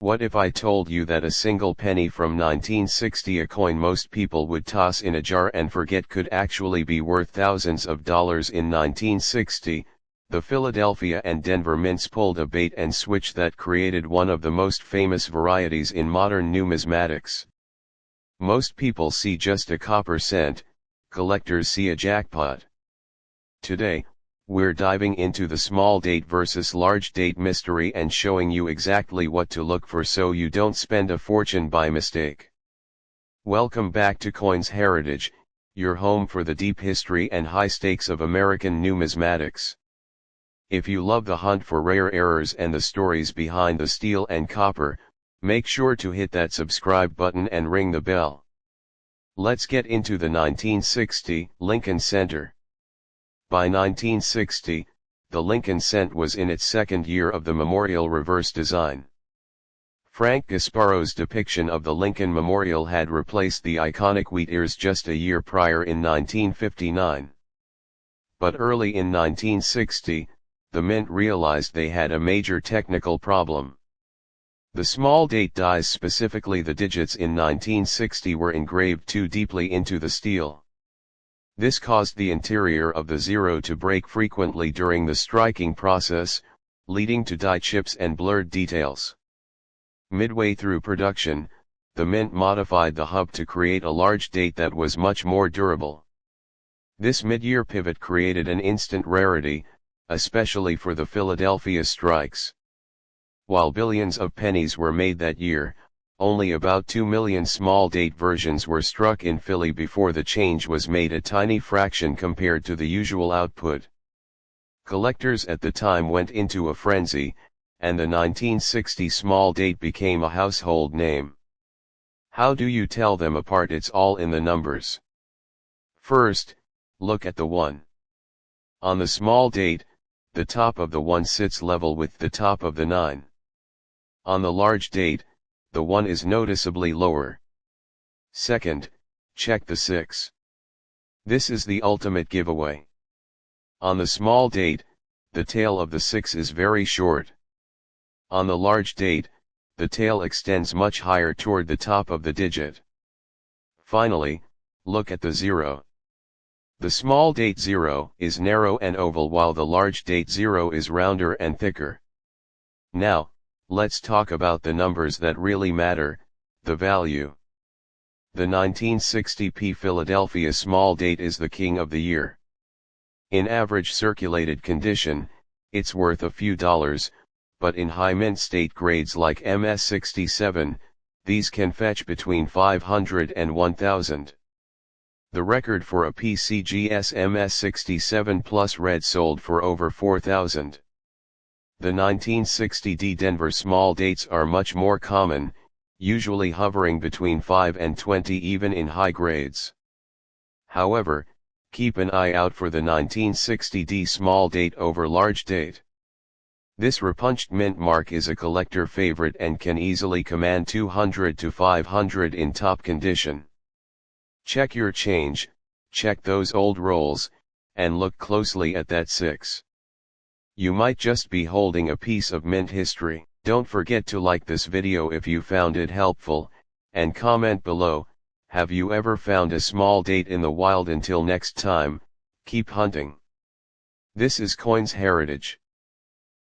What if I told you that a single penny from 1960, a coin most people would toss in a jar and forget, could actually be worth thousands of dollars in 1960? The Philadelphia and Denver mints pulled a bait and switch that created one of the most famous varieties in modern numismatics. Most people see just a copper cent, collectors see a jackpot. Today, we're diving into the small date versus large date mystery and showing you exactly what to look for so you don't spend a fortune by mistake. Welcome back to Coins Heritage, your home for the deep history and high stakes of American numismatics. If you love the hunt for rare errors and the stories behind the steel and copper, make sure to hit that subscribe button and ring the bell. Let's get into the 1960 Lincoln Center. By 1960, the Lincoln Cent was in its second year of the memorial reverse design. Frank Gasparo's depiction of the Lincoln Memorial had replaced the iconic wheat ears just a year prior in 1959. But early in 1960, the mint realized they had a major technical problem. The small date dies, specifically the digits in 1960, were engraved too deeply into the steel. This caused the interior of the zero to break frequently during the striking process, leading to die chips and blurred details. Midway through production, the mint modified the hub to create a large date that was much more durable. This mid-year pivot created an instant rarity, especially for the Philadelphia strikes. While billions of pennies were made that year, only about 2 million small date versions were struck in Philly before the change was made, a tiny fraction compared to the usual output. Collectors at the time went into a frenzy, and the 1960 small date became a household name. How do you tell them apart? It's all in the numbers. First, look at the 1. On the small date, the top of the 1 sits level with the top of the 9. On the large date, the 1 is noticeably lower. Second, check the 6. This is the ultimate giveaway. On the small date, the tail of the 6 is very short. On the large date, the tail extends much higher toward the top of the digit. Finally, look at the 0. The small date 0 is narrow and oval, while the large date 0 is rounder and thicker. Now, let's talk about the numbers that really matter, the value. The 1960p Philadelphia small date is the king of the year. In average circulated condition, it's worth a few dollars, but in high mint state grades like MS67, these can fetch between $500 and $1,000. The record for a PCGS MS67 Plus Red sold for over $4,000. The 1960D Denver small dates are much more common, usually hovering between 5 and 20 even in high grades. However, keep an eye out for the 1960D small date over large date. This repunched mint mark is a collector favorite and can easily command $200 to $500 in top condition. Check your change, check those old rolls, and look closely at that 6. You might just be holding a piece of mint history. Don't forget to like this video if you found it helpful, and comment below, have you ever found a small date in the wild? Until next time, keep hunting. This is Coins Heritage.